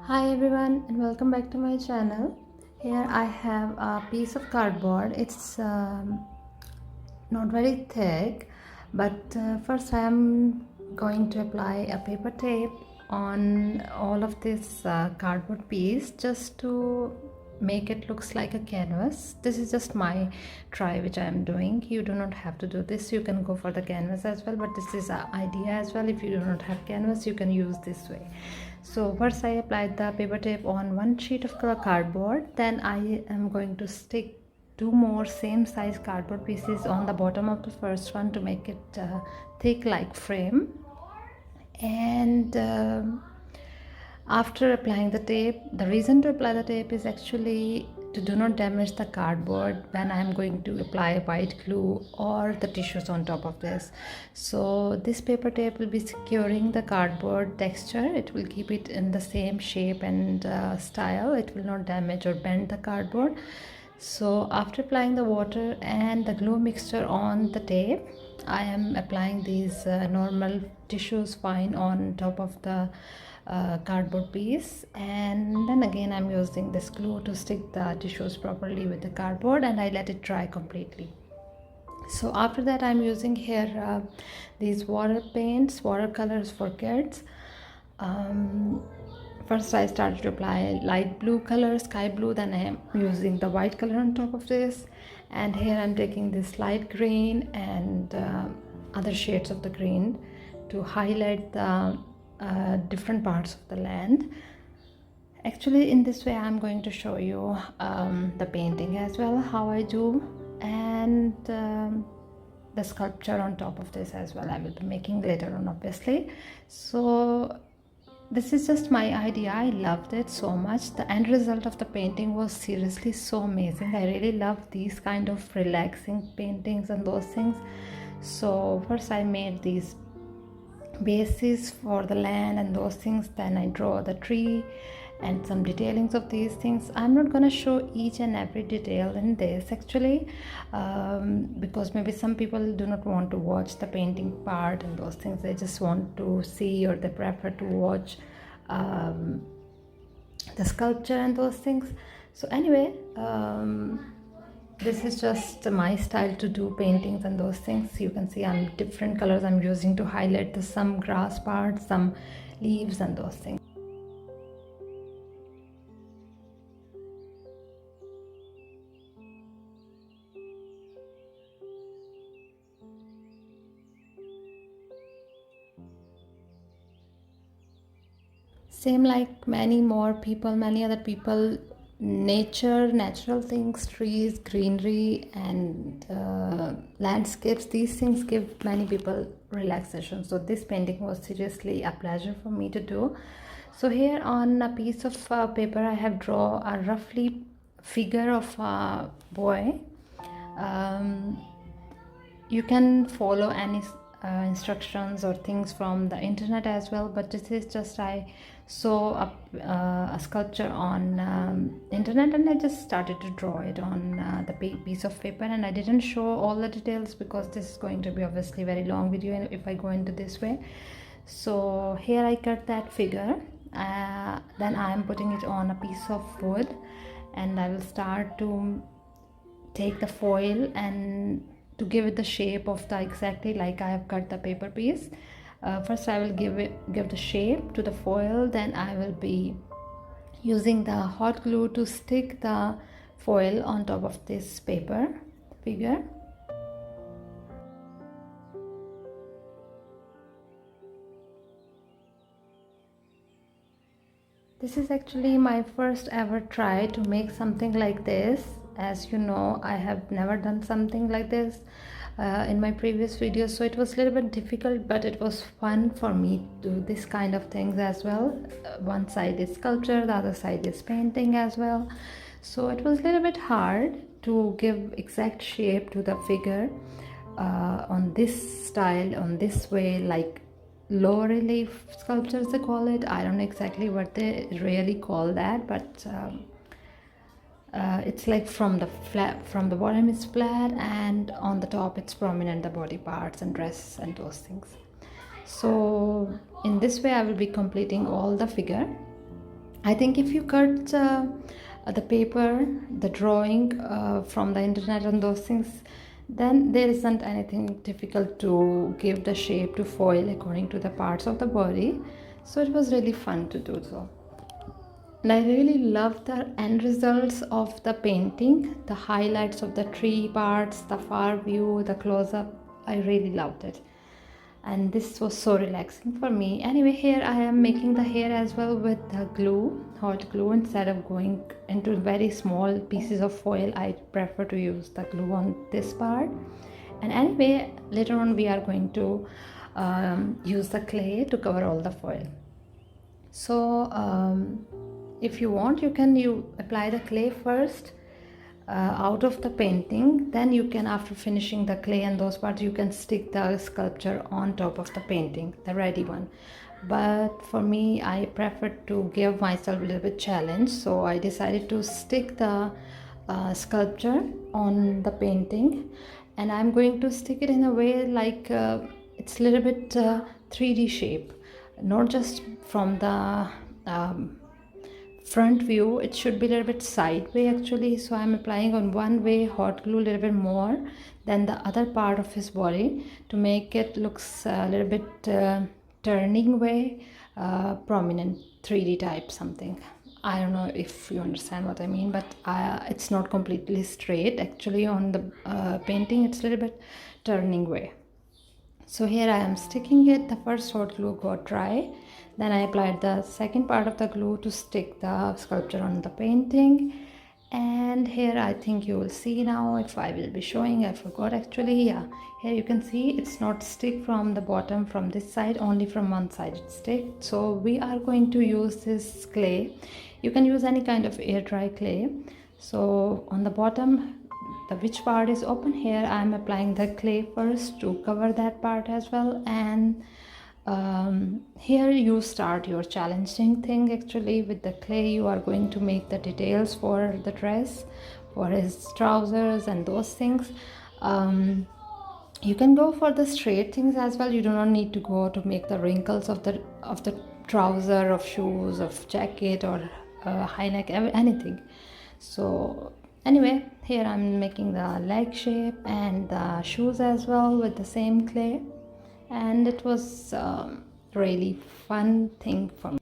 Hi everyone and welcome back to my channel. Here I have a piece of cardboard. It's not very thick, but first I am going to apply a paper tape on all of this cardboard piece just to make it looks like a canvas. This is just my try which I am doing. You do not have to do this. You can go for the canvas as well, but this is an idea as well. If you do not have canvas, you can use this way. So first I applied the paper tape on one sheet of cardboard. Then I am going to stick two more same size cardboard pieces on the bottom of the first one to make it thick like frame. And after applying the tape, the reason to apply the tape is actually to do not damage the cardboard when I am going to apply white glue or the tissues on top of this. So this paper tape will be securing the cardboard texture. It will keep it in the same shape and style. It will not damage or bend the cardboard. So after applying the water and the glue mixture on the tape, I am applying these normal tissues fine on top of the cardboard piece, and then again I'm using this glue to stick the tissues properly with the cardboard, and I let it dry completely. So after that I'm using here these watercolors for kids. First I started to apply light blue color, sky blue, then I am using the white color on top of this, and here I'm taking this light green and other shades of the green to highlight the different parts of the land. Actually in this way I'm going to show you the painting as well, how I do, and the sculpture on top of this as well I will be making later on, obviously. So this is just my idea. I loved it so much. The end result of the painting was seriously so amazing. I really love these kind of relaxing paintings and those things. So first I made these bases for the land and those things, then I draw the tree and some detailings of these things. I'm not gonna show each and every detail in this actually, because maybe some people do not want to watch the painting part and those things. They just want to see, or they prefer to watch the sculpture and those things. So anyway, this is just my style to do paintings and those things. You can see I'm different colors I'm using to highlight the some grass parts, some leaves and those things. Same like many other people, natural things, trees, greenery and landscapes, these things give many people relaxation. So this painting was seriously a pleasure for me to do. So here on a piece of paper I have drawn a roughly figure of a boy. You can follow any instructions or things from the internet as well, but this is just I saw a sculpture on internet and I just started to draw it on the piece of paper, and I didn't show all the details because this is going to be obviously very long video if I go into this way. So here I cut that figure, then I am putting it on a piece of wood, and I will start to take the foil and to give it the shape of the exactly like I have cut the paper piece. First I will give the shape to the foil, then I will be using the hot glue to stick the foil on top of this paper figure. This is actually my first ever try to make something like this. As you know, I have never done something like this in my previous videos, so it was a little bit difficult, but it was fun for me to do this kind of things as well. One side is sculpture, the other side is painting as well, so it was a little bit hard to give exact shape to the figure on this style, on this way, like low relief sculptures they call it. I don't know exactly what they really call that, but it's like from the bottom it's flat and on the top it's prominent, the body parts and dress and those things. So in this way I will be completing all the figure. I think if you cut the paper, the drawing from the internet and those things, then there isn't anything difficult to give the shape to foil according to the parts of the body. So it was really fun to do so. And I really love the end results of the painting, the highlights of the tree parts, the far view, the close up. I really loved it. And this was so relaxing for me. Anyway, here I am making the hair as well with the glue, hot glue. Instead of going into very small pieces of foil, I prefer to use the glue on this part. And anyway, later on we are going to use the clay to cover all the foil. So if you want, you apply the clay first out of the painting, then you can, after finishing the clay and those parts, you can stick the sculpture on top of the painting, the ready one. But for me, I prefer to give myself a little bit challenge, so I decided to stick the sculpture on the painting, and I'm going to stick it in a way like it's a little bit 3D shape, not just from the front view. It should be a little bit sideway actually, so I'm applying on one way hot glue a little bit more than the other part of his body to make it looks a little bit turning way, prominent 3D type something. I don't know if you understand what I mean, but it's not completely straight actually on the painting. It's a little bit turning way. So here I am sticking it. The first hot glue got dry, then I applied the second part of the glue to stick the sculpture on the painting. And here I think you will see now, if I will be showing, I forgot actually. Yeah, here you can see it's not stick from the bottom from this side, only from one side it's stick. So we are going to use this clay. You can use any kind of air dry clay. So on the bottom, which part is open, here I am applying the clay first to cover that part as well. And here you start your challenging thing actually. With the clay you are going to make the details for the dress, for his trousers and those things. You can go for the straight things as well. You do not need to go to make the wrinkles of the trouser, of shoes, of jacket, or high neck, anything. So anyway, here I'm making the leg shape and the shoes as well with the same clay, and it was really fun thing for me.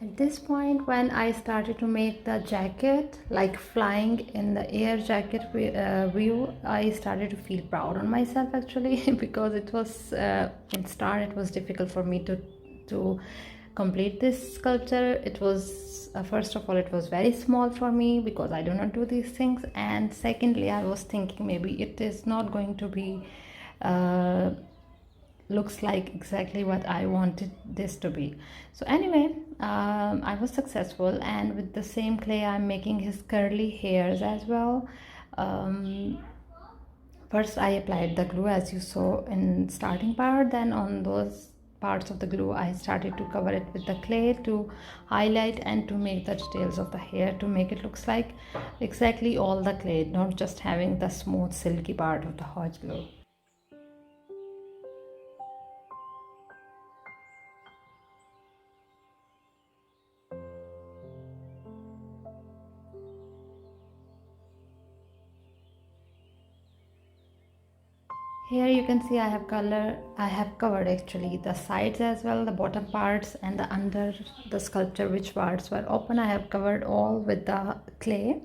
At this point, when I started to make the jacket, like flying in the air jacket view, I started to feel proud on myself actually because it was in start it was difficult for me to complete this sculpture. It was first of all, it was very small for me because I do not do these things, and secondly, I was thinking maybe it is not going to be looks like exactly what I wanted this to be. So anyway, I was successful, and with the same clay I'm making his curly hairs as well. First I applied the glue as you saw in starting part, then on those parts of the glue, I started to cover it with the clay to highlight and to make the details of the hair, to make it looks like exactly all the clay, not just having the smooth silky part of the hot glue. Here you can see I have covered actually the sides as well, the bottom parts and the under the sculpture, which parts were open, I have covered all with the clay,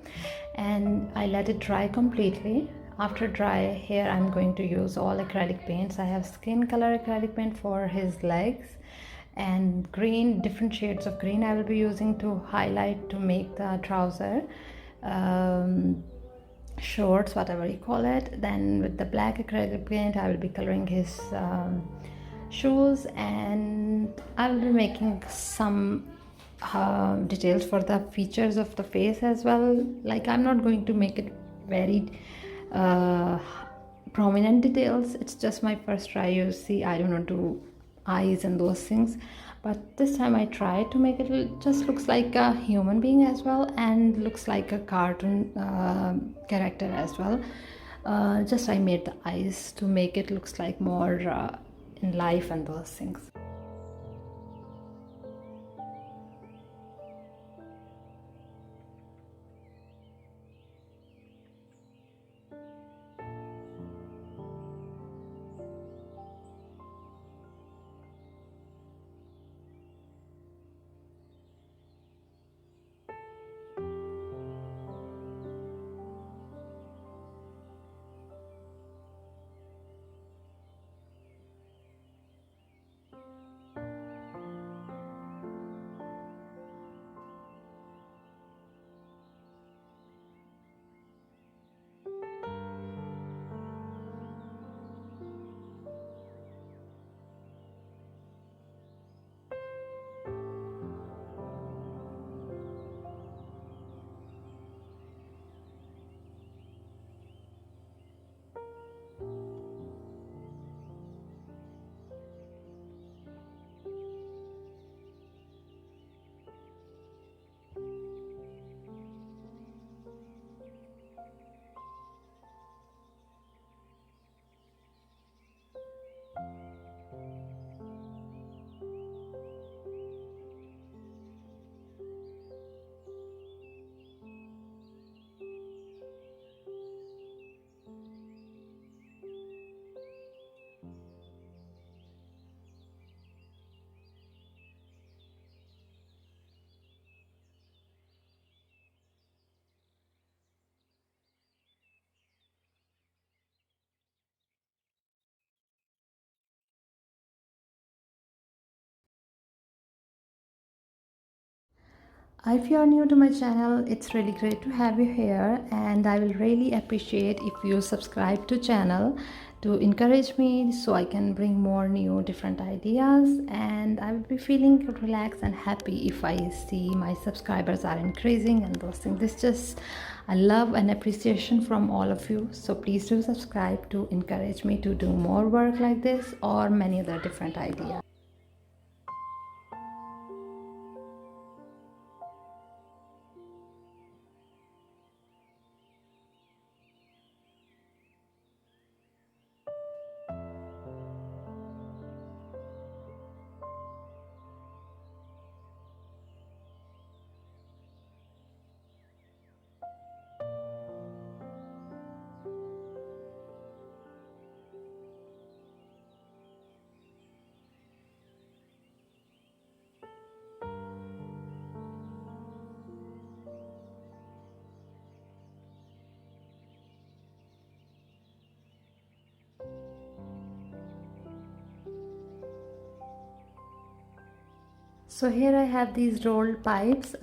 and I let it dry completely. After dry, here I'm going to use all acrylic paints. I have skin color acrylic paint for his legs, and green, different shades of green I will be using to highlight, to make the trouser, shorts, whatever you call it. Then with the black acrylic paint I will be coloring his shoes, and I will be making some details for the features of the face as well. Like, I'm not going to make it very prominent details. It's just my first try. You see, I don't want to eyes and those things, but this time I tried to make it just looks like a human being as well, and looks like a cartoon character as well. Just I made the eyes to make it looks like more in life and those things. If you are new to my channel, it's really great to have you here, and I will really appreciate if you subscribe to channel to encourage me so I can bring more new different ideas, and I will be feeling relaxed and happy if I see my subscribers are increasing and those things. This just I love and appreciation from all of you, so please do subscribe to encourage me to do more work like this or many other different ideas. So here I have these rolled pipes.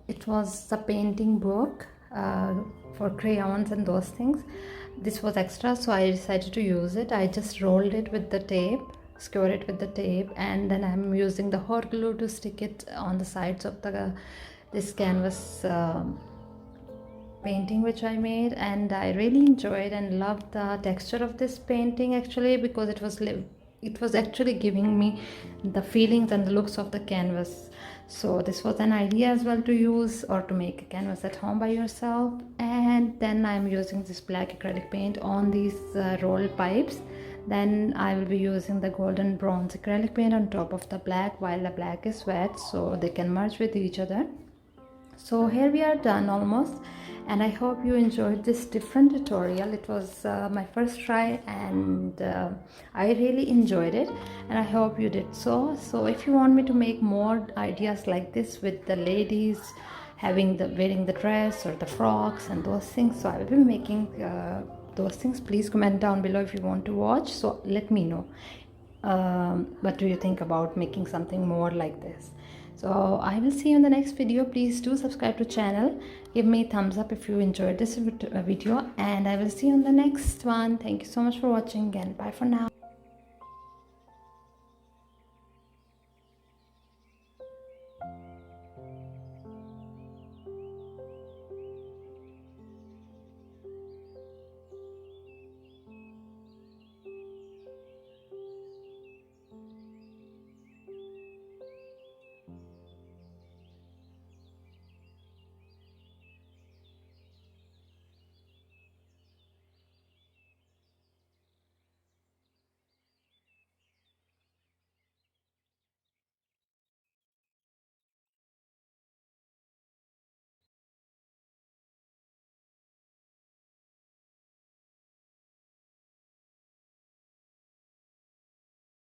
It was the painting book for crayons and those things. This was extra, so I decided to use it. I just rolled it with the tape, skewer it with the tape, and then I'm using the hot glue to stick it on the sides of this canvas painting which I made. And I really enjoyed and loved the texture of this painting actually, because it was it was actually giving me the feelings and the looks of the canvas. So this was an idea as well to use or to make a canvas at home by yourself. And then I'm using this black acrylic paint on these rolled pipes. Then I will be using the golden bronze acrylic paint on top of the black while the black is wet, so they can merge with each other. So here we are done almost, and I hope you enjoyed this different tutorial. It was my first try, and I really enjoyed it, and I hope you did so. So if you want me to make more ideas like this with the ladies wearing the dress or the frocks and those things, so I will be making those things. Please comment down below if you want to watch, so let me know what do you think about making something more like this. So I will see you in the next video. Please do subscribe to channel, give me a thumbs up if you enjoyed this video, and I will see you in the next one. Thank you so much for watching, and bye for now.